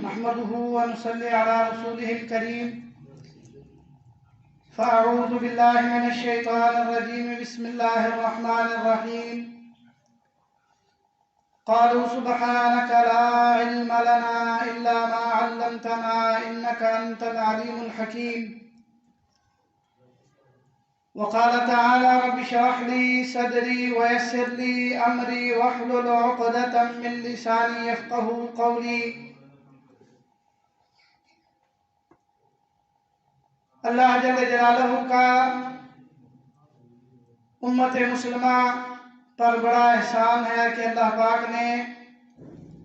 نحمده ونصلي على رسوله الكريم فأعوذ بالله من الشيطان الرجيم بسم الله الرحمن الرحيم قالوا سبحانك لا علم لنا إلا ما علمتنا إنك أنت العليم الحكيم وقال تعالى رب اشرح لي صدري ويسر لي أمري واحلل عقدة من لساني يفقهوا قولي۔ اللہ جل جلالہ کا امت مسلمہ پر بڑا احسان ہے کہ اللہ پاک نے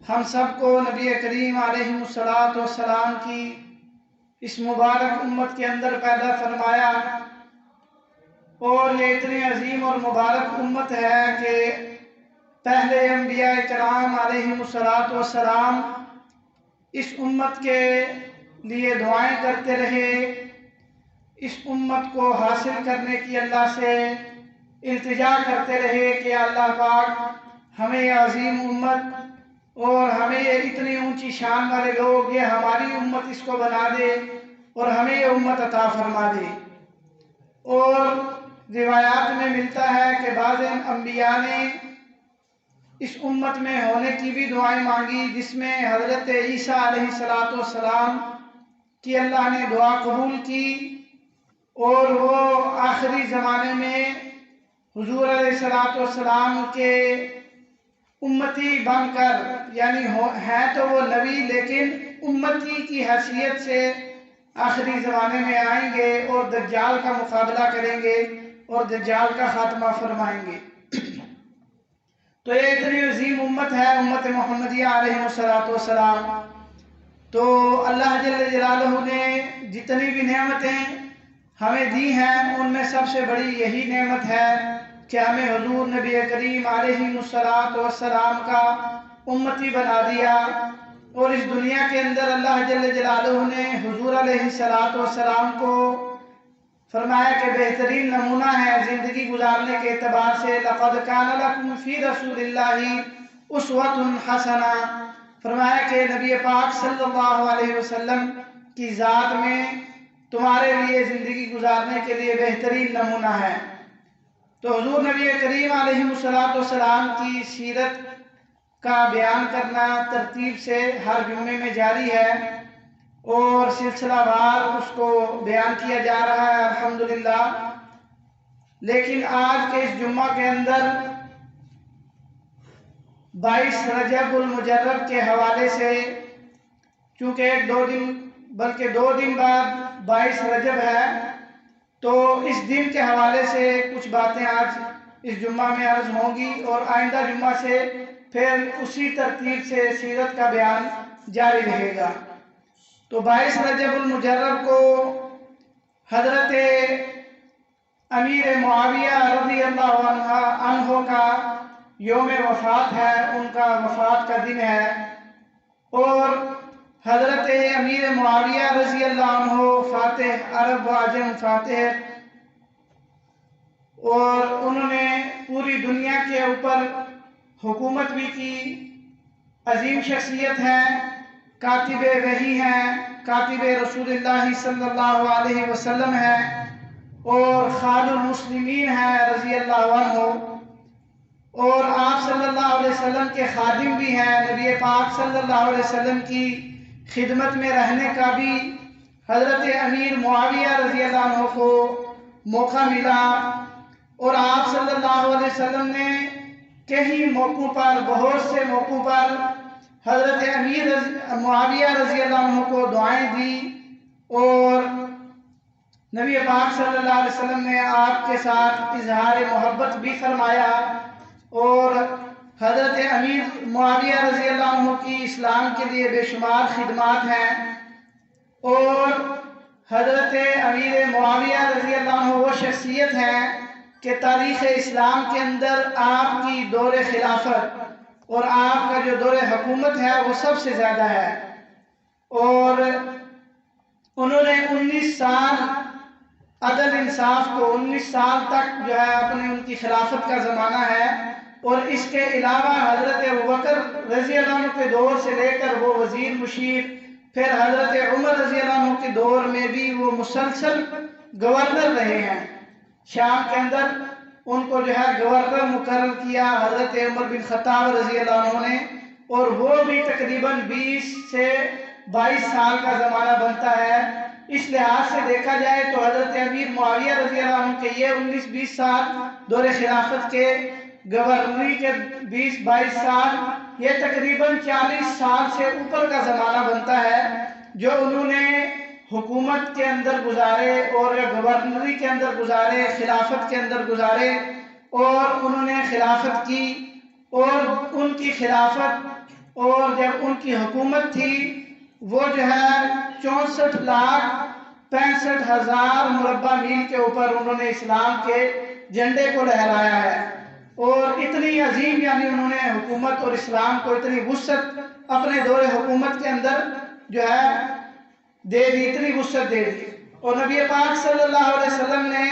ہم سب کو نبی کریم علیہ السلام کی اس مبارک امت کے اندر پیدا فرمایا، اور یہ اتنی عظیم اور مبارک امت ہے کہ پہلے انبیاء کرام علیہ السلام اس امت کے لیے دعائیں کرتے رہے، اس امت کو حاصل کرنے کی اللہ سے التجا کرتے رہے کہ اللہ پاک ہمیں یہ عظیم امت اور ہمیں یہ اتنی اونچی شان والے لوگ، یہ ہماری امت اس کو بنا دے اور ہمیں یہ امت عطا فرما دے۔ اور روایات میں ملتا ہے کہ بعض انبیاء نے اس امت میں ہونے کی بھی دعائیں مانگی، جس میں حضرت عیسیٰ علیہ السلام کی اللہ نے دعا قبول کی، اور وہ آخری زمانے میں حضور علیہ السلام کے امتی بن کر، یعنی ہیں تو وہ نبی لیکن امتی کی حیثیت سے آخری زمانے میں آئیں گے اور دجال کا مقابلہ کریں گے اور دجال کا خاتمہ فرمائیں گے۔ تو یہ اتنی عظیم امت ہے امت محمدیہ علیہ السلام۔ تو اللہ جل جلالہ نے جتنی بھی نعمتیں ہمیں دی ہیں ان میں سب سے بڑی یہی نعمت ہے کہ ہمیں حضور نبی کریم علیہ السلام کا امتی بنا دیا، اور اس دنیا کے اندر اللہ جل جلالہ نے حضور علیہ السلام کو فرمایا کہ بہترین نمونہ ہے زندگی گزارنے کے اعتبار سے، لَقَدْ كَانَ لَكُمْ فِي رَسُولِ اللَّهِ أُسْوَةٌ حَسَنَةٌ، فرمایا کہ نبی پاک صلی اللہ علیہ وسلم کی ذات میں تمہارے لیے زندگی گزارنے کے لیے بہترین نمونہ ہے۔ تو حضور نبی کریم علیہ السلام کی سیرت کا بیان کرنا ترتیب سے ہر جمعے میں جاری ہے، اور سلسلہ وار اس کو بیان کیا جا رہا ہے الحمدللہ۔ لیکن آج کے اس جمعہ کے اندر 22 رجب المجرب کے حوالے سے، چونکہ بلکہ 2 دن بعد 22 رجب ہے، تو اس دن کے حوالے سے کچھ باتیں آج اس جمعہ میں عرض ہوں گی، اور آئندہ جمعہ سے پھر اسی ترتیب سے سیرت کا بیان جاری رہے گا۔ تو 22 رجب المجرب کو حضرت امیر معاویہ رضی اللہ عنہ کا یوم وفات ہے، ان کا وفات کا دن ہے، اور حضرت امیر معاویہ رضی اللہ عنہ فاتح عرب و عجم فاتح، اور انہوں نے پوری دنیا کے اوپر حکومت بھی کی، عظیم شخصیت ہے، کاتب وحی ہیں، کاتب رسول اللہ صلی اللہ علیہ وسلم ہے، اور خال المسلمین ہیں رضی اللہ عنہ، اور آپ صلی اللہ علیہ وسلم کے خادم بھی ہیں۔ نبی پاک صلی اللہ علیہ وسلم کی خدمت میں رہنے کا بھی حضرت امیر معاویہ رضی اللہ عنہ کو موقع ملا، اور آپ صلی اللہ علیہ وسلم نے کئی موقعوں پر، بہت سے موقعوں پر حضرت امیر معاویہ رضی اللہ عنہ کو دعائیں دی، اور نبی پاک صلی اللہ علیہ وسلم نے آپ کے ساتھ اظہار محبت بھی فرمایا، اور حضرت امیر معاویہ رضی اللہ عنہ کی اسلام کے لیے بے شمار خدمات ہیں، اور حضرت امیر معاویہ رضی اللہ عنہ وہ شخصیت ہے کہ تاریخ اسلام کے اندر آپ کی دور خلافت اور آپ کا جو دور حکومت ہے وہ سب سے زیادہ ہے، اور انہوں نے 19 سال عدل انصاف کو 19 سال تک جو ہے اپنی ان کی خلافت کا زمانہ ہے، اور اس کے علاوہ حضرت ابوبکر رضی اللہ عنہ کے دور سے لے کر وہ وزیر مشیر پھر حضرت عمر رضی اللہ عنہ کے دور میں بھی وہ مسلسل گورنر رہے ہیں شام کے اندر، ان کو جو ہے گورنر مقرر کیا حضرت عمر بن خطاب رضی اللہ عنہ نے، اور وہ بھی تقریباً 20 سے 22 سال کا زمانہ بنتا ہے۔ اس لحاظ سے دیکھا جائے تو حضرت امیر معاویہ رضی اللہ عنہ کے یہ 19-20 سال دور خلافت کے، گورنری کے 20-22 سال، یہ تقریباً 40 سال سے اوپر کا زمانہ بنتا ہے جو انہوں نے حکومت کے اندر گزارے اور گورنری کے اندر گزارے، خلافت کے اندر گزارے، اور انہوں نے خلافت کی، اور ان کی خلافت اور جب ان کی حکومت تھی وہ جو ہے 64,65,000 مربع میل کے اوپر انہوں نے اسلام کے جھنڈے کو لہرایا ہے، اور اتنی عظیم یعنی انہوں نے حکومت اور اسلام کو اتنی وسعت اپنے دور حکومت کے اندر جو ہے دے دی، اتنی وسعت دے دی۔ اور نبی پاک صلی اللہ علیہ وسلم نے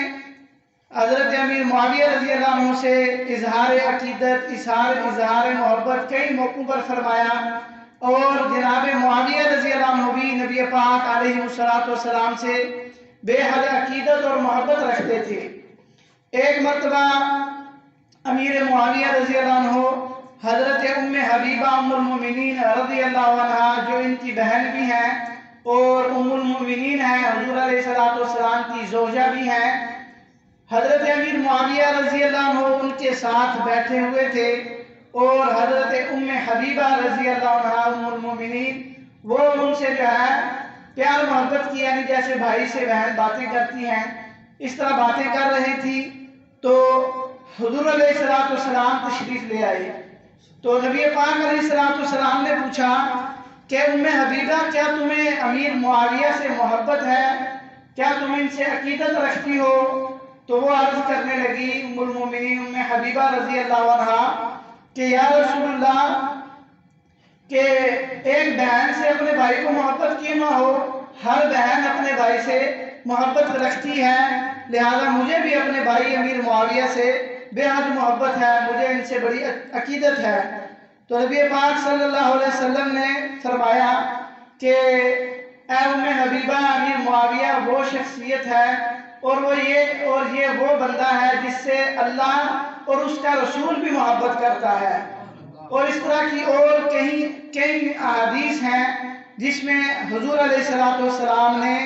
حضرت امیر معاویہ رضی اللہ عنہ سے اظہار عقیدت، اظہار محبت کئی موقعوں پر فرمایا، اور جناب معاویہ رضی اللہ عنہ بھی نبی پاک علیہ السلام سے بے حد عقیدت اور محبت رکھتے تھے۔ ایک مرتبہ امیر معاویہ رضی اللہ عنہ حضرت ام حبیبہ ام المومنین رضی اللہ عنہ، جو ان کی بہن بھی ہیں اور ام المومنین ہیں، حضور علیہ السلام کی زوجہ بھی ہیں، حضرت امیر معاویہ رضی اللہ عنہ ان کے ساتھ بیٹھے ہوئے تھے، اور حضرت ام حبیبہ رضی اللہ عنہ ام المومنین وہ ان سے جو ہے پیار محبت کی، یعنی جیسے بھائی سے بہن باتیں کرتی ہیں اس طرح باتیں کر رہی تھی، تو حضور علیہ السلام تشریف لے آئے، تو نبی پاک علیہ السلام نے پوچھا کہ ام حبیبہ کیا تمہیں امیر معاویہ سے محبت ہے، کیا تم ان سے عقیدت رکھتی ہو؟ تو وہ عرض کرنے لگی ام المومنین ام حبیبہ رضی اللہ عنہ کہ یا رسول اللہ، کہ ایک بہن سے اپنے بھائی کو محبت کیوں نہ ہو، ہر بہن اپنے بھائی سے محبت رکھتی ہے، لہذا مجھے بھی اپنے بھائی امیر معاویہ سے بے حد محبت ہے، مجھے ان سے بڑی عقیدت ہے۔ تو نبی پاک صلی اللہ علیہ وسلم نے فرمایا کہ اے ام حبیبہ، امیر معاویہ وہ شخصیت ہے اور یہ وہ بندہ ہے جس سے اللہ اور اس کا رسول بھی محبت کرتا ہے، اور اس طرح کی اور کئی احادیث ہیں جس میں حضور علیہ السلام نے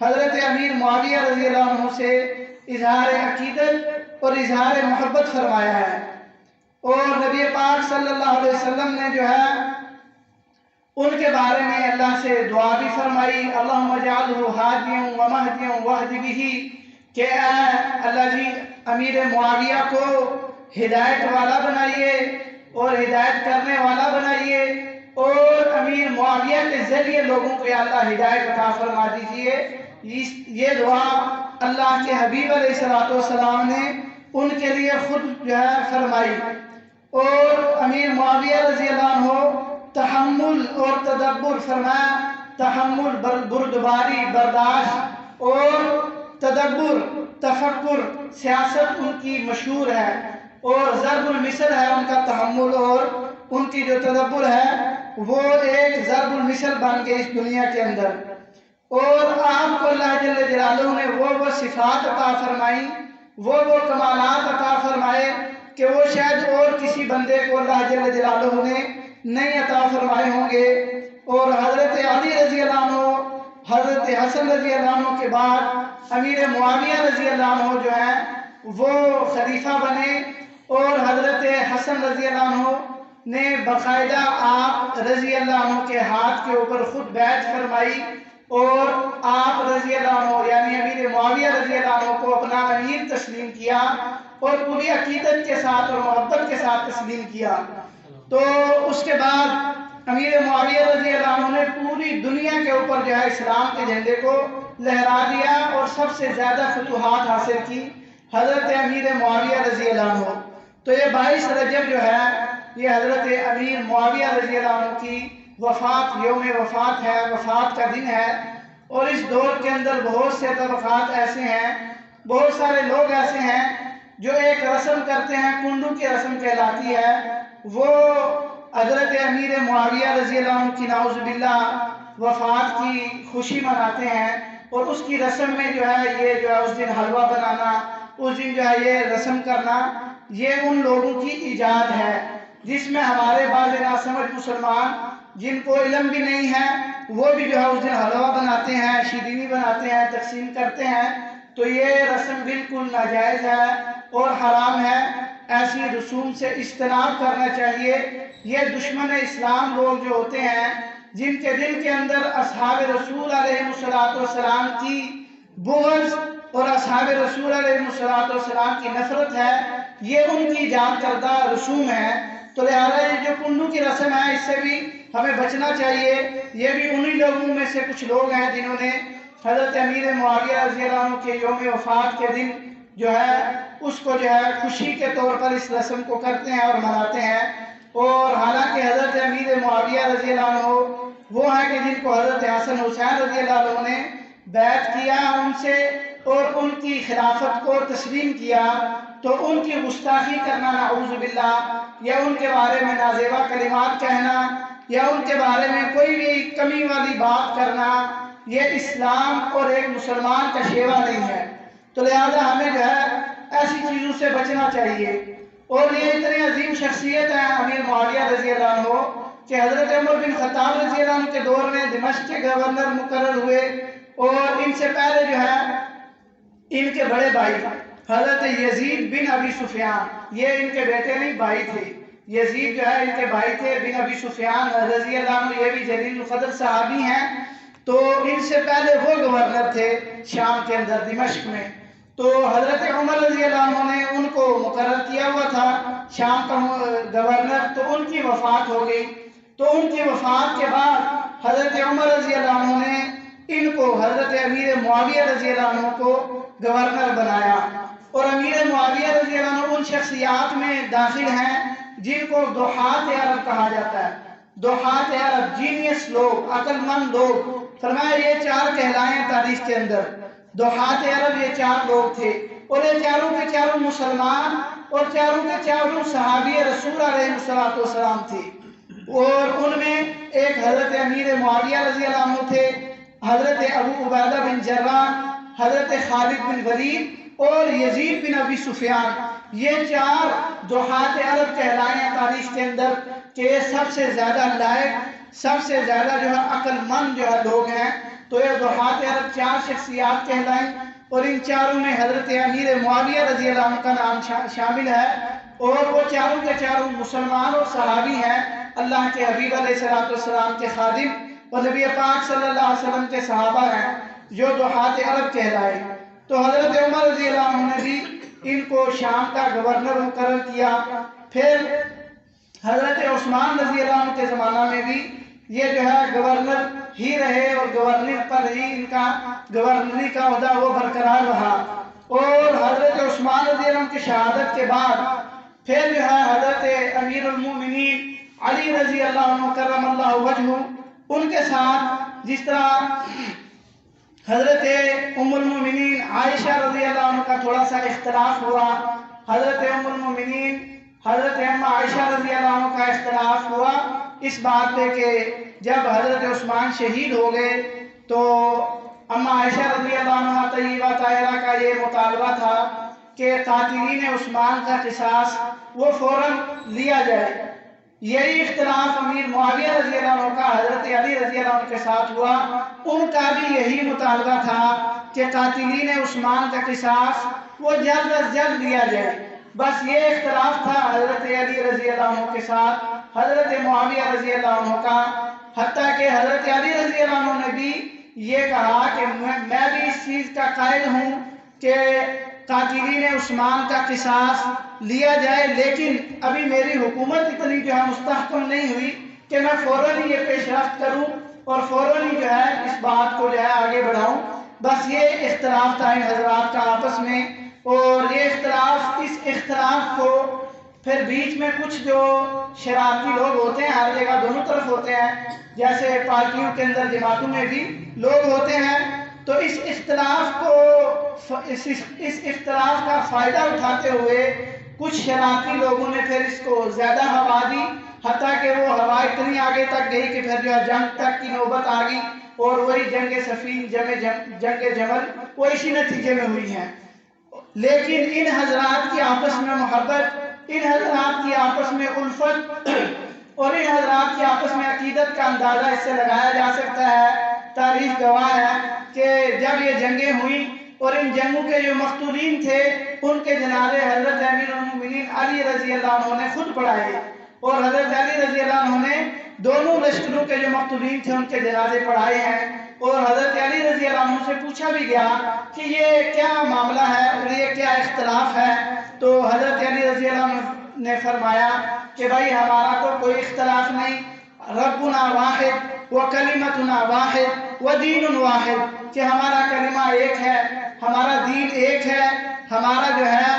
حضرت امیر معاویہ رضی اللہ عنہ سے اظہار عقیدت اور اظہار محبت فرمایا ہے، اور نبی پاک صلی اللہ علیہ وسلم نے جو ہے ان کے بارے میں اللہ سے دعا بھی فرمائی، اللہم اجعلہ ہادیا ومہدیا واہد بہ، کہ اے اللہ جی امیر معاویہ کو ہدایت والا بنائیے اور ہدایت کرنے والا بنائیے، اور امیر معاویہ کے ذریعے لوگوں کو یا اللہ ہدایت عطا فرما دیجئے۔ یہ دعا اللہ کے حبیب علیہ السلام نے ان کے لیے خود جو ہے فرمائی، اور امیر معاویہ رضی اللہ عنہ تحمل اور تدبر فرمایا، تحمل بردباری برداشت اور تدبر تفکر سیاست ان کی مشہور ہے، اور ضرب المثل ہے ان کا تحمل، اور ان کی جو تدبر ہے وہ ایک ضرب المثل بن گئی اس دنیا کے اندر، اور آپ کو اللہ جل جلالہ نے وہ صفات عطا فرمائی، وہ کمالات عطا فرمائے کہ وہ شاید اور کسی بندے کو اللہ جل جلالہ نے نہیں عطا فرمائے ہوں گے۔ اور حضرت علی رضی اللہ عنہ، حضرت حسن رضی اللہ عنہ کے بعد امیر معاویہ رضی اللہ عنہ جو ہے وہ خلیفہ بنے، اور حضرت حسن رضی اللہ عنہ نے باقاعدہ آپ رضی اللہ عنہ کے ہاتھ کے اوپر خود بیعت فرمائی، اور آپ رضی اللہ عنہ یعنی امیر معاویہ رضی اللہ عنہ کو اپنا امیر تسلیم کیا، اور پوری عقیدت کے ساتھ اور محبت کے ساتھ تسلیم کیا۔ تو اس کے بعد امیر معاویہ رضی اللہ عنہ نے پوری دنیا کے اوپر جو ہے اسلام کے جھنڈے کو لہرا دیا، اور سب سے زیادہ فتوحات حاصل کی حضرت امیر معاویہ رضی اللہ عنہ۔ تو یہ 22 رجب جو ہے یہ حضرت امیر معاویہ رضی اللہ عنہ کی وفات، یوم وفات ہے، وفات کا دن ہے، اور اس دور کے اندر بہت سے طبقات ایسے ہیں، بہت سارے لوگ ایسے ہیں جو ایک رسم کرتے ہیں، کنڈو کی رسم کہلاتی ہے، وہ حضرت امیر معاویہ رضی اللہ عنہ کی نعوذ باللہ وفات کی خوشی مناتے ہیں، اور اس کی رسم میں جو ہے یہ جو ہے اس دن حلوہ بنانا، اس دن جو ہے یہ رسم کرنا، یہ ان لوگوں کی ایجاد ہے جس میں ہمارے بعض ناسمجھ مسلمان جن کو علم بھی نہیں ہے وہ بھی جو ہے اس دن حلوہ بناتے ہیں، شیرینی بناتے ہیں، تقسیم کرتے ہیں۔ تو یہ رسم بالکل ناجائز ہے اور حرام ہے، ایسی رسوم سے اجتناب کرنا چاہیے۔ یہ دشمن اسلام لوگ جو ہوتے ہیں جن کے دل کے اندر اصحاب رسول علیہ السلام کی بغض اور اصحاب رسول علیہ السلام کی نفرت ہے، یہ ان کی ایجاد کردہ رسوم ہے۔ تو لہذا یہ جو کنڈو کی رسم ہے اس سے بھی ہمیں بچنا چاہیے۔ یہ بھی انہی لوگوں میں سے کچھ لوگ ہیں جنہوں نے حضرت امیر معاویہ رضی اللہ عنہ کے یوم وفات کے دن جو ہے اس کو جو ہے خوشی کے طور پر اس رسم کو کرتے ہیں اور مناتے ہیں، اور حالانکہ حضرت امیر معاویہ رضی اللہ عنہ وہ ہیں کہ جن کو حضرت حسن حسین رضی اللہ عنہ نے بیعت کیا ان سے اور ان کی خلافت کو تسلیم کیا، تو ان کی گستاخی کرنا نعوذ باللہ، یا ان کے بارے میں نازیبا کلمات کہنا، یا ان کے بارے میں کوئی بھی کمی والی بات کرنا، یہ اسلام اور ایک مسلمان کا شیوا نہیں ہے۔ تو لہذا ہمیں جو ہے ایسی چیزوں سے بچنا چاہیے۔ اور یہ اتنی عظیم شخصیت ہے امیر معاویہ رضی اللہ عنہ کہ حضرت عمر بن خطاب رضی اللہ عنہ کے دور میں دمشق کے گورنر مقرر ہوئے، اور ان سے پہلے جو ہے ان کے بڑے بھائی حضرت یزید بن ابی سفیان، یہ ان کے بیٹے نہیں بھائی تھے، یزید جو ہے ان کے بھائی تھے بن ابی سفیان رضی اللہ عنہ، یہ بھی جلیل القدر صحابی ہیں۔ تو ان سے پہلے وہ گورنر تھے شام کے اندر دمشق میں، تو حضرت عمر رضی اللہ عنہ نے ان کو مقرر کیا ہوا تھا شام کا گورنر، تو ان کی وفات ہو گئی۔ تو ان کی وفات کے بعد حضرت عمر رضی اللہ عنہ نے ان کو حضرت امیر معاویہ رضی اللہ عنہ کو گورنر بنایا، اور امیر معاویہ رضی اللہ عنہ ان شخصیات میں داخل ہیں جن کو دحات عرب کہا جاتا ہے۔ دحات عرب، جینیس لوگ، عقل مند لوگ، فرمایا یہ چار کہلائیں تاریخ کے اندر۔ دحات عرب یہ چار لوگ تھے، اور یہ چاروں کے چاروں مسلمان اور چاروں کے چاروں صحابی رسول علیہ السلام تھے، اور ان میں ایک حضرت امیر معاویہ رضی اللہ عنہ تھے، حضرت ابو عبیدہ بن جراح، حضرت خالد بن ولید اور یزید بن ابی سفیان۔ یہ چار دحات عرب کہلائیں تاریخ کے اندر کہ سب سے زیادہ لائق، سب سے زیادہ جو ہے عقل مند جو ہے لوگ ہیں۔ تو یہ دحات عرب چار شخصیات کہلائیں، اور ان چاروں میں حضرت امیر معاویہ رضی اللہ عنہ کا نام شامل ہے، اور وہ چاروں کے چاروں مسلمان اور صحابی ہیں، اللہ کے حبیب علیہ السلام کے خادم اور نبی پاک صلی اللہ علیہ وسلم کے صحابہ ہیں جو دحات عرب کہلائے۔ تو حضرت عمر رضی اللہ عنہ نے بھی ان کو شام کا گورنر مقرر کیا۔ پھر حضرت عثمان رضی اللہ عنہ کے زمانہ میں بھی یہ جو ہے گورنر ہی رہے، اور گورنر پر ہی ان کا گورنری کا عہدہ وہ برقرار رہا۔ اور حضرت عثمان رضی اللہ عنہ کی شہادت کے بعد پھر جو ہے حضرت امیر المومنین علی رضی اللہ عنہ کرم اللہ وجہہ، ان کے ساتھ جس طرح حضرت ام المومنین عائشہ رضی اللہ عنہ کا تھوڑا سا اختلاف ہوا، حضرت ام المومنین حضرت اماں عائشہ رضی اللہ عنہ کا اختلاف ہوا اس بات پہ کہ جب حضرت عثمان شہید ہو گئے تو اماں عائشہ رضی اللہ عنہ طیبہ طاہرہ کا یہ مطالبہ تھا کہ قاتلین عثمان کا قصاص وہ فوراً لیا جائے۔ یہی اختلاف امیر معاویہ رضی اللہ عنہ کا حضرت علی رضی اللہ عنہ کے ساتھ ہوا، ان کا بھی یہی مطالبہ تھا کہ قاتلین عثمان کا قصاص وہ جلد از جلد لیا جائے۔ بس یہ اختلاف تھا حضرت علی رضی اللہ عنہ کے ساتھ حضرت معاویہ رضی اللہ عنہ کا، حتیٰ کہ حضرت علی رضی اللہ عنہ نے بھی یہ کہا کہ میں بھی اس چیز کا قائل ہوں کہ قاتلین عثمان کا قصاص لیا جائے، لیکن ابھی میری حکومت اتنی جو ہے مستحکم نہیں ہوئی کہ میں فوراً ہی یہ پیش رفت کروں اور فوراً ہی جو ہے اس بات کو جو ہے آگے بڑھاؤں۔ بس یہ اختلاف تھا ان حضرات کا آپس میں، اور یہ اختلاف، اس اختلاف کو پھر بیچ میں کچھ جو شرارتی لوگ ہوتے ہیں، ہر جگہ دونوں طرف ہوتے ہیں، جیسے پارٹیوں کے اندر جماعتوں میں بھی لوگ ہوتے ہیں، تو اس اختلاف کا فائدہ اٹھاتے ہوئے کچھ شرارتی لوگوں نے پھر اس کو زیادہ ہوا دی حتیٰ کہ وہ ہوا اتنی آگے تک گئی کہ پھر جو ہے جنگ تک کی نوبت آ گئی، اور وہی جنگ صفین، جنگ جمل وہ اسی نتیجے میں ہوئی ہیں۔ لیکن ان حضرات کی آپس میں محبت، ان حضرات کی آپس میں الفت اور ان حضرات کی آپس میں عقیدت کا اندازہ اس سے لگایا جا سکتا ہے۔ تاریخ گواہ ہے کہ جب یہ جنگیں ہوئیں اور ان جنگوں کے جو مقتولین تھے ان کے جنازے حضرت امیر المومنین علی رضی اللہ عنہ نے خود پڑھائے، اور حضرت علی رضی اللہ عنہ نے دونوں لشکروں کے جو مقتولین تھے ان کے جنازے پڑھائے ہیں۔ اور حضرت علی رضی اللہ عنہ سے پوچھا بھی گیا کہ یہ کیا معاملہ ہے اور یہ کیا اختلاف ہے، تو حضرت علی رضی اللہ عنہ نے فرمایا کہ بھائی ہمارا تو کوئی اختلاف نہیں، ربنا واحد وکلمتنا واحد ودین واحد، کہ ہمارا کلمہ ایک ہے، ہمارا دین ایک ہے، ہمارا جو ہے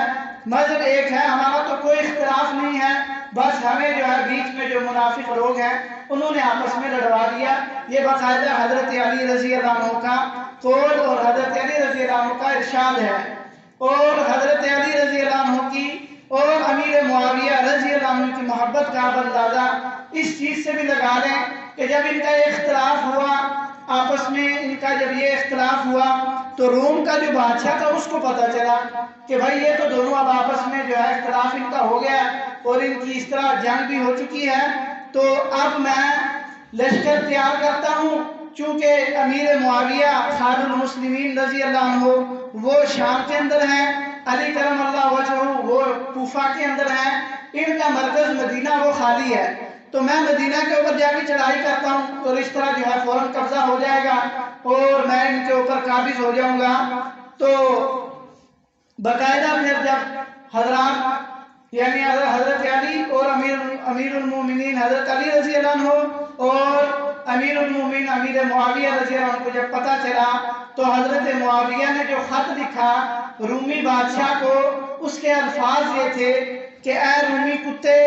مذہب ایک ہے، ہمارا تو کوئی اختلاف نہیں ہے، بس ہمیں جو ہے بیچ میں جو منافق لوگ ہیں انہوں نے آپس میں لڑوا دیا۔ یہ باقاعدہ حضرت علی رضی اللہ عنہ کا قول اور حضرت علی رضی اللہ عنہ کا ارشاد ہے۔ اور حضرت علی رضی اللہ عنہ کی اور امیر معاویہ رضی اللہ عنہ کی محبت کا آپ اندازہ اس چیز سے بھی لگا لیں کہ جب ان کا یہ اختلاف ہوا آپس میں، ان کا جب یہ اختلاف ہوا تو روم کا جو بادشاہ تھا اس کو پتہ چلا کہ بھائی یہ تو دونوں اب آپس میں جو ہے اختلاف ان کا ہو گیا اور ان کی اس طرح جنگ بھی ہو چکی ہے، تو اب میں لشکر تیار کرتا ہوں، چونکہ امیر معاویہ خان المسلمین رضی اللہ عنہ وہ شام کے اندر ہیں، علی کرم اللہ وجہہ وہ کوفہ کے اندر ہیں، ان کا مرکز مدینہ وہ خالی ہے، تو میں مدینہ کے اوپر جا کے چڑھائی کرتا ہوں اور اس طرح جو ہے فوراً قبضہ ہو جائے گا اور میں ان کے اوپر قابض ہو جاؤں گا۔ تو باقاعدہ پھر جب حضرات یعنی حضرت علی اور امیر المومنین حضرت علی رضی اللہ عنہ اور امیر المومنین امیر معاویہ رضی اللہ عنہ کو جب پتہ چلا تو حضرت معاویہ نے جو خط لکھا رومی بادشاہ کو، اس کے الفاظ یہ تھے کہ اے رومی کتے،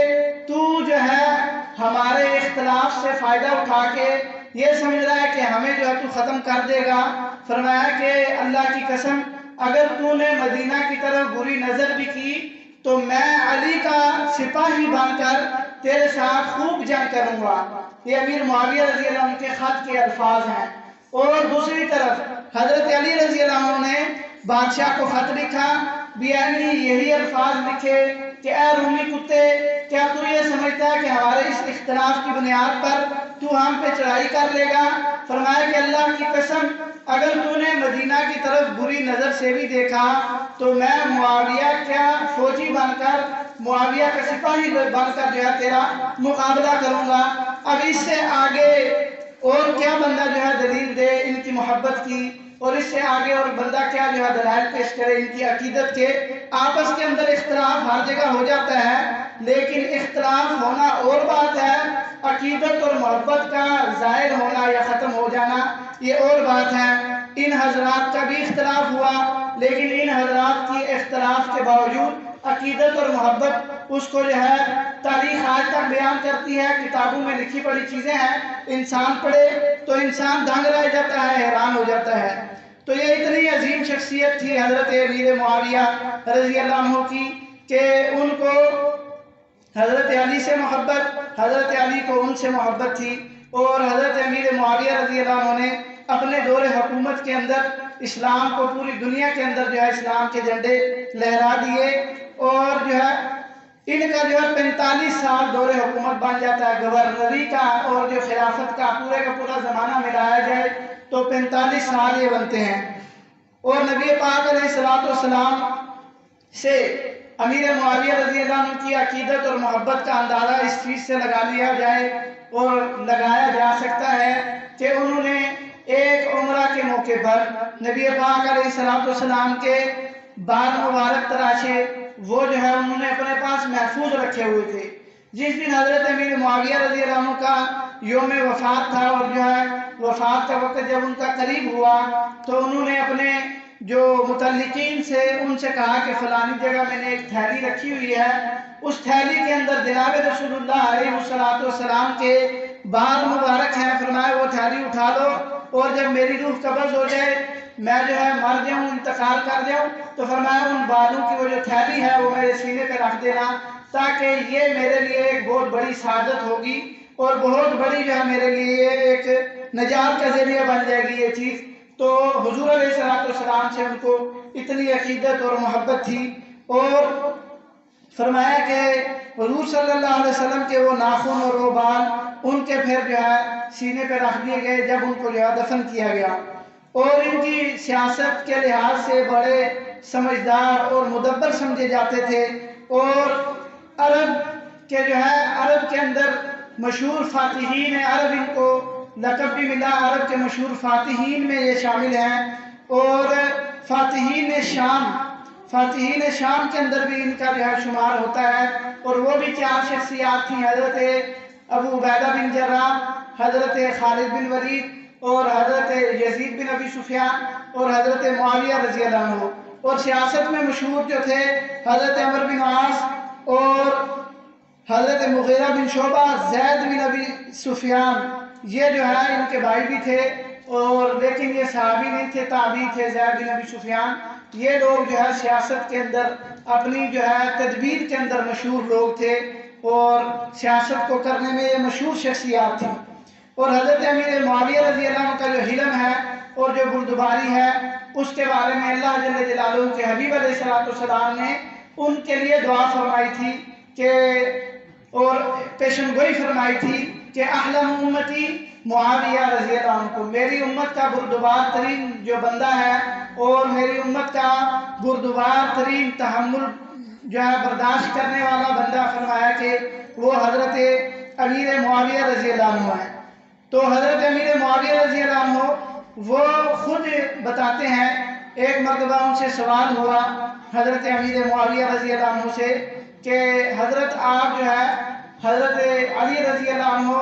تو جو ہے ہمارے اختلاف سے فائدہ اٹھا کے یہ سمجھ رہا ہے کہ ہمیں جو ہے تو ختم کر دے گا۔ فرمایا کہ اللہ کی قسم اگر تو نے مدینہ کی طرف بری نظر بھی کی تو میں علی کا سپاہی بن کر تیرے ساتھ خوب جنگ کروں گا۔ یہ امیر معاویہ رضی اللہ عنہ کے خط کے الفاظ ہیں۔ اور دوسری طرف حضرت علی رضی اللہ عنہ نے بادشاہ کو خط لکھا، یہی الفاظ لکھے کہ اے رومی کتے، کیا تو یہ سمجھتا ہے کہ ہمارے اس اختلاف کی بنیاد پر تو ہم پہ چڑھائی کر لے گا؟ فرمایا کہ اللہ کی قسم اگر تو نے مدینہ کی طرف بری نظر سے بھی دیکھا تو میں معاویہ کا فوجی بن کر، معاویہ کا سپاہی بن کر جو ہے تیرا مقابلہ کروں گا۔ اب اس سے آگے اور کیا بندہ جو ہے دلیل دے ان کی محبت کی، اور اس سے آگے اور بندہ کیا جو ہے دلائل پیش کرے ان کی عقیدت کے۔ آپس کے اندر اختلاف ہر جگہ ہو جاتا ہے، لیکن اختلاف ہونا اور بات ہے، عقیدت اور محبت کا ظاہر ہونا یا ختم ہو جانا یہ اور بات ہے۔ ان حضرات کا بھی اختلاف ہوا، لیکن ان حضرات کی اختلاف کے باوجود عقیدت اور محبت اس کو جو ہے تاریخ آج تک بیان کرتی ہے، کتابوں میں لکھی پڑی چیزیں ہیں، انسان پڑھے تو انسان دنگ رہ جاتا ہے، حیران ہو جاتا ہے۔ تو یہ اتنی عظیم شخصیت تھی حضرت امیر معاویہ رضی اللہ عنہ کی کہ ان کو حضرت علی سے محبت، حضرت علی کو ان سے محبت تھی، اور حضرت امیر معاویہ رضی اللہ عنہ نے اپنے دور حکومت کے اندر اسلام کو پوری دنیا کے اندر جو ہے اسلام کے جھنڈے لہرا دیے، اور جو ہے ان کا جو ہے 45 سال دور حکومت بن جاتا ہے، گورنری کا اور جو خلافت کا پورے کا پورا زمانہ ملایا جائے تو 45 سال یہ بنتے ہیں۔ اور نبی پاک علیہ السلام سے امیر معاویہ رضی اللہ عنہ کی عقیدت اور محبت کا اندازہ اس چیز سے لگا لیا جائے اور لگایا جا سکتا ہے کہ انہوں نے ایک عمرہ کے موقع پر نبی پاک علیہ السلام کے بال مبارک تراشے، وہ جو ہے انہوں نے اپنے پاس محفوظ رکھے ہوئے تھے۔ جس دن حضرت امیر معاویہ رضی اللہ عنہ کا یوم وفات تھا اور جو ہے وفات کا وقت جب ان کا قریب ہوا تو انہوں نے اپنے جو متعلقین سے ان سے کہا کہ فلانی جگہ میں نے ایک تھیلی رکھی ہوئی ہے، اس تھیلی کے اندر جناب رسول اللہ علیہ السلام کے بال مبارک ہیں، فرمایا وہ تھیلی اٹھا لو اور جب میری روح قبض ہو جائے، میں جو ہے مر جاؤں، انتقال کر جاؤں، تو فرمایا ان بالوں کی وہ جو تھیلی ہے وہ میرے سینے پہ رکھ دینا تاکہ یہ میرے لیے ایک بہت بڑی سعادت ہوگی اور بہت بڑی جو ہے میرے لیے ایک نجات کا ذریعہ بن جائے گی یہ چیز۔ تو حضور علیہ السلام سے ان کو اتنی عقیدت اور محبت تھی، اور فرمایا کہ حضور صلی اللہ علیہ وسلم کے وہ ناخن اور وہ بال ان کے پھر جو ہے سینے پہ رکھ دیے گئے جب ان کو جو ہے دفن کیا گیا۔ اور ان کی سیاست کے لحاظ سے بڑے سمجھدار اور مدبر سمجھے جاتے تھے، اور عرب کے جو ہے عرب کے اندر مشہور فاتحین عرب ان کو لقب بھی ملا، عرب کے مشہور فاتحین میں یہ شامل ہیں۔ اور فاتحین شام کے اندر بھی ان کا جو ہے شمار ہوتا ہے، اور وہ بھی 4 شخصیات تھیں، حضرت ابو عبیدہ بن جراح، حضرت خالد بن ولید اور حضرت یزید بن ابی سفیان اور حضرت معاویہ رضی اللہ عنہ۔ اور سیاست میں مشہور جو تھے حضرت عمر بن عاص اور حضرت مغیرہ بن شعبہ، زید بن ابی سفیان، یہ جو ہے ان کے بھائی بھی تھے، اور لیکن یہ صحابی نہیں تھے، تابعی تھے۔ زید بن ابی سفیان یہ لوگ جو ہے سیاست کے اندر اپنی جو ہے تدبیر کے اندر مشہور لوگ تھے، اور سیاست کو کرنے میں یہ مشہور شخصیات تھیں۔ اور حضرت امیر معاویہ رضی اللہ عنہ کا جو حلم ہے اور جو بردباری ہے، اس کے بارے میں اللہ جل جلالہ کے حبیب علیہ السلام نے ان کے لیے دعا فرمائی تھی کہ اور پیشن گوئی فرمائی تھی کہ احلم امتی معاویہ رضی اللہ عنہ کو، میری امت کا بردبار ترین جو بندہ ہے اور میری امت کا بردبار ترین تحمل جو ہے برداشت کرنے والا بندہ، فرمایا کہ وہ حضرت امیر معاویہ رضی اللہ عنہ ہے۔ تو حضرت امیر معاویہ رضی اللہ عنہ وہ خود بتاتے ہیں، ایک مرتبہ ان سے سوال ہوا حضرت امیر معاویہ رضی اللہ عنہ سے کہ حضرت آپ جو ہے حضرت علی رضی اللہ عنہ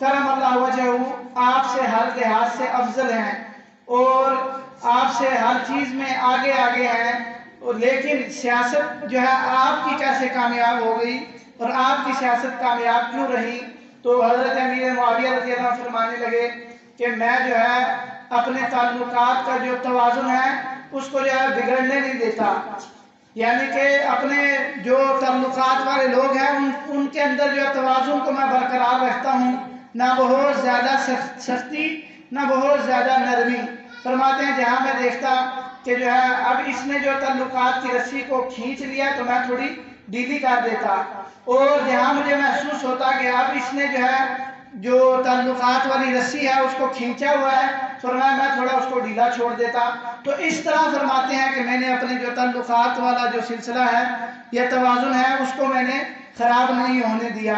کرم اللہ وجہہ آپ سے ہر لحاظ سے افضل ہیں اور آپ سے ہر چیز میں آگے ہیں، لیکن سیاست جو ہے آپ کی کیسے کامیاب ہو گئی اور آپ کی سیاست کامیاب کیوں رہی؟ تو حضرت امیر معاویہ رضی اللہ عنہ فرمانے لگے کہ میں جو ہے اپنے تعلقات کا جو توازن ہے اس کو جو ہے بگڑنے نہیں دیتا، یعنی کہ اپنے جو تعلقات والے لوگ ہیں ان کے اندر جو توازن کو میں برقرار رکھتا ہوں، نہ بہت زیادہ سختی نہ بہت زیادہ نرمی۔ فرماتے ہیں جہاں میں دیکھتا کہ جو ہے اب اس نے جو تعلقات کی رسی کو کھینچ لیا تو میں تھوڑی ڈھیلی کر دیتا، اور جہاں مجھے محسوس ہوتا کہ اب اس نے جو ہے جو تعلقات والی رسی ہے اس کو کھینچا ہوا ہے، فرمایا میں تھوڑا اس کو ڈھیلا چھوڑ دیتا۔ تو اس طرح فرماتے ہیں کہ میں نے اپنے جو تعلقات والا جو سلسلہ ہے یا توازن ہے اس کو میں نے خراب نہیں ہونے دیا۔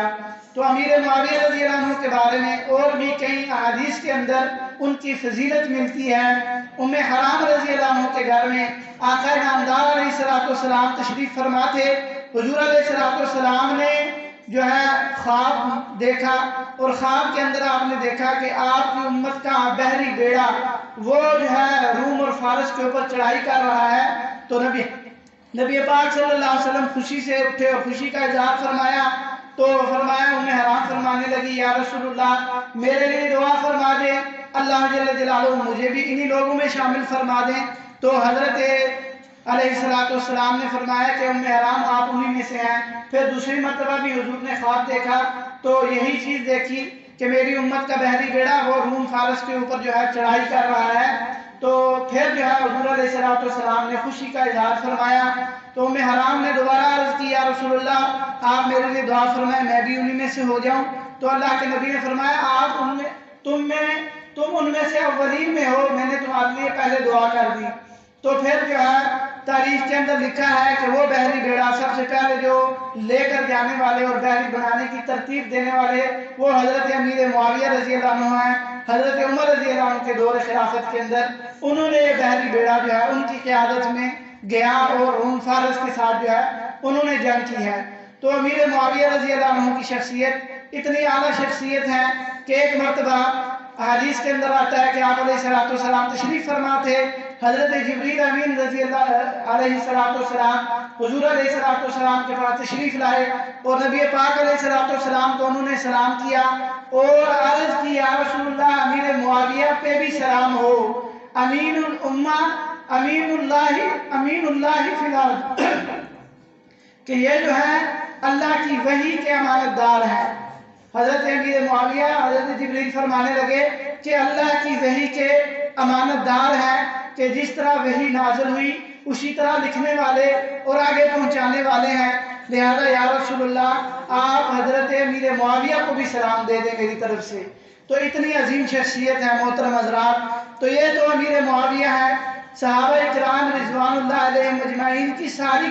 تو امیر معاویہ رضی اللہ عنہ کے بارے میں اور بھی کئی احادیث کے اندر ان کی فضیلت ملتی ہے۔ ام حرام رضی اللہ عنہ کے گھر میں آقا نامدار علیہ السلام تشریف فرما تھے، حضور علیہ السلام نے جو ہے خواب دیکھا، اور خواب کے اندر آپ نے دیکھا کہ آپ کی امت کا بحری بیڑا وہ جو ہے روم اور فارس کے اوپر چڑھائی کر رہا ہے۔ تو نبی پاک صلی اللہ علیہ وسلم خوشی سے اٹھے اور خوشی کا اظہار فرمایا، تو فرمایا ام حرام فرمانے لگی یا رسول اللہ میرے لیے دعا فرما دے، اللہ جل جلالہ مجھے بھی انہی لوگوں میں شامل فرما دیں۔ تو حضرت علیہ السلام نے فرمایا کہ ام حرام آپ انہی میں سے ہیں۔ پھر دوسری مرتبہ بھی حضور نے خواب دیکھا تو یہی چیز دیکھی کہ میری امت کا بحری بیڑا وہ روم فارس کے اوپر جو ہے چڑھائی کر رہا ہے۔ تو پھر جو ہے حضور علیہ السلام نے خوشی کا اظہار فرمایا، تو ام حرام نے دوبارہ عرض کی یا رسول اللہ آپ میرے لیے دعا فرمائیں میں بھی انہی میں سے ہو جاؤں۔ تو اللہ کے نبی نے فرمایا آپ تم ان میں سے اولین میں ہو، میں نے تمہارے لیے پہلے دعا کر دی۔ تو پھر جو ہے تاریخ کے اندر لکھا ہے کہ وہ بحری بیڑا سب سے پہلے جو لے کر جانے والے اور بحری بنانے کی ترتیب دینے والے وہ حضرت امیر معاویہ رضی اللہ عنہ ہیں۔ حضرت عمر رضی اللہ عنہ کے دور خلافت کے اندر انہوں نے یہ بحری بیڑا جو ہے ان کی قیادت میں گیا اور روم فارس کے ساتھ جو ہے انہوں نے جنگ کی ہے۔ تو امیر معاویہ رضی اللہ عنہ کی شخصیت اتنی اعلیٰ شخصیت ہے کہ ایک مرتبہ حدیث کے اندر آتا ہے کہ آپ علیہ السلام تشریف فرما تھے، حضرت جبریل امین رضی اللہ علیہ السلام حضور علیہ السلام کے پاس تشریف لائے، اور نبی پاک علیہ السلام کو انہوں نے سلام کیا اور عرض کی یا رسول اللہ امیر معاویہ پہ بھی سلام ہو، امین الامہ امین اللہ فی الارض کہ یہ جو ہے اللہ کی وحی کے امانت دار ہیں۔ حضرت امیر معاویہ حضرت جبریل فرمانے لگے کہ اللہ کی وحی کے امانت دار ہیں کہ جس طرح وحی نازل ہوئی اسی طرح لکھنے والے اور آگے پہنچانے والے ہیں، لہذا یا رسول اللہ آپ حضرت امیر معاویہ کو بھی سلام دے دیں میری طرف سے۔ تو اتنی عظیم شخصیت ہے محترم حضرات۔ تو یہ تو امیر معاویہ ہے۔ صحابہ اکرام رضوان اللہ علیہم اجمعین کی ساری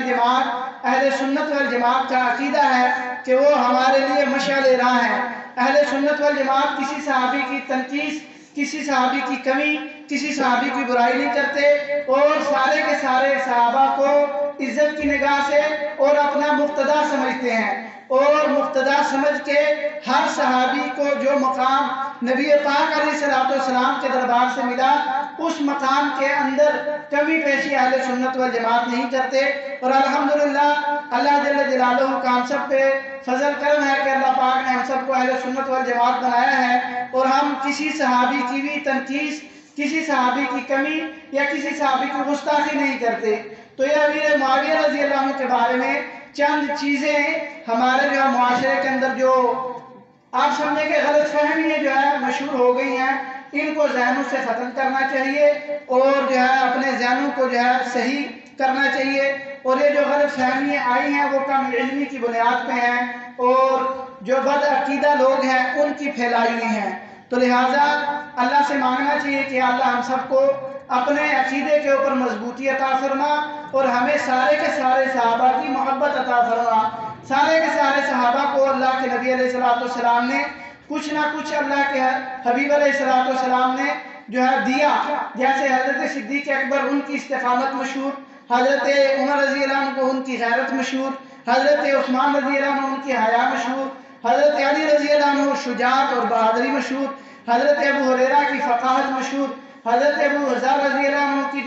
جماعت اہل سنت والجماعت کا عقیدہ ہے کہ وہ ہمارے لیے مشعل راہ ہیں۔ اہل سنت والجماعت کسی صحابی کی تنقیص، کسی صحابی کی کمی، کسی صحابی کی برائی نہیں کرتے، اور سارے کے سارے صحابہ کو عزت کی نگاہ سے اور اپنا مقتدا سمجھتے ہیں، اور مقتدا سمجھ کے ہر صحابی کو جو مقام نبی پاک علیہ السلام کے دربار سے ملا اس مقام کے اندر کمی پیشی اہل سنت والجماعت نہیں کرتے۔ اور الحمدللہ اللہ جل جلالہ کا ہم سب پہ فضل کرم ہے کہ اللہ پاک نے ہم سب کو اہل سنت والجماعت بنایا ہے، اور ہم کسی صحابی کی بھی تنقیص، کسی صحابی کی کمی یا کسی صحابی کی گستاخی نہیں کرتے۔ تو یہ امیر معاویہ رضی اللہ عنہ کے بارے میں چند چیزیں ہمارے جو معاشرے کے اندر جو آپ سمجھیں کہ غلط فہمیاں جو ہے مشہور ہو گئی ہیں، ان کو ذہنوں سے ختم کرنا چاہیے، اور جو ہے اپنے ذہنوں کو جو ہے صحیح کرنا چاہیے۔ اور یہ جو غلط فہمیاں آئی ہیں وہ کم علمی کی بنیاد پہ ہیں، اور جو بد عقیدہ لوگ ہیں ان کی پھیلائی ہوئی ہیں۔ تو لہٰذا اللہ سے مانگنا چاہیے کہ اللہ ہم سب کو اپنے عقیدے کے اوپر مضبوطی عطا فرما، اور ہمیں سارے کے سارے صحابہ کی محبت عطا فرما۔ سارے کے سارے صحابہ کو اللہ کے نبی علیہ السلام نے کچھ نہ کچھ اللہ کے حبیب علیہ السلام نے جو ہے دیا، جیسے حضرت صدیق اکبر ان کی استقامت مشہور، حضرت عمر رضی اللہ عنہ کو ان کی غیرت مشہور، حضرت عثمان رضی اللہ عنہ ان کی حیا مشہور، حضرت علی رضی اللہ عنہ شجاعت اور بہادری مشہور، حضرت ابو ہریرہ کی فقاہت مشہور، حضرت ابو ذر رضی اللہ عنہ کی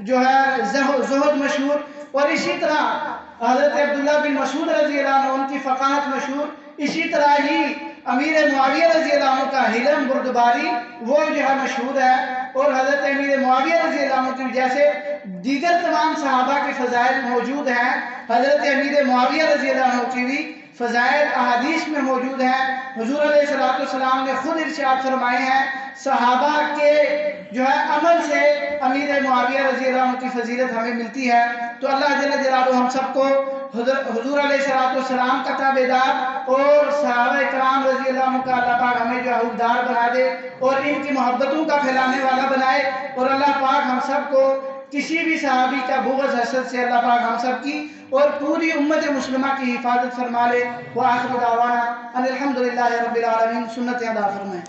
جو ہے زہد مشہور، اور اسی طرح حضرت عبداللہ بن مسعود رضی اللہ عنہ ان کی فقاہت مشہور۔ اسی طرح ہی امیر معاویہ رضی اللہ عنہ کا حلم بردباری وہ جو ہے مشہور ہے، اور حضرت امیر معاویہ رضی اللہ عنہ کی جیسے دیگر تمام صحابہ کے فضائل موجود ہیں، حضرت امیر معاویہ رضی اللہ عنہ کی بھی فضائل احادیث میں موجود ہیں۔ حضور علیہ السلام نے خود ارشاد فرمائے ہیں صحابہ کے جو ہے عمل سے امیر معاویہ رضی اللہ عنہ کی فضیلت ہمیں ملتی ہے۔ تو اللہ جل جلالہ ہم سب کو حضور علیہ السلام کا تابعدار اور صحابہ کرام رضی اللہ عنہ کا اللہ پاک ہمیں جو حقدار بنا دے، اور ان کی محبتوں کا پھیلانے والا بنائے، اور اللہ پاک ہم سب کو کسی بھی صحابی کا بغض حسد سے اللہ پاک ہم سب کی اور پوری امت مسلمہ کی حفاظت فرما لے۔ وآخر دعوانا ان الحمدللہ رب العالمین، سنت ادا فرمائے۔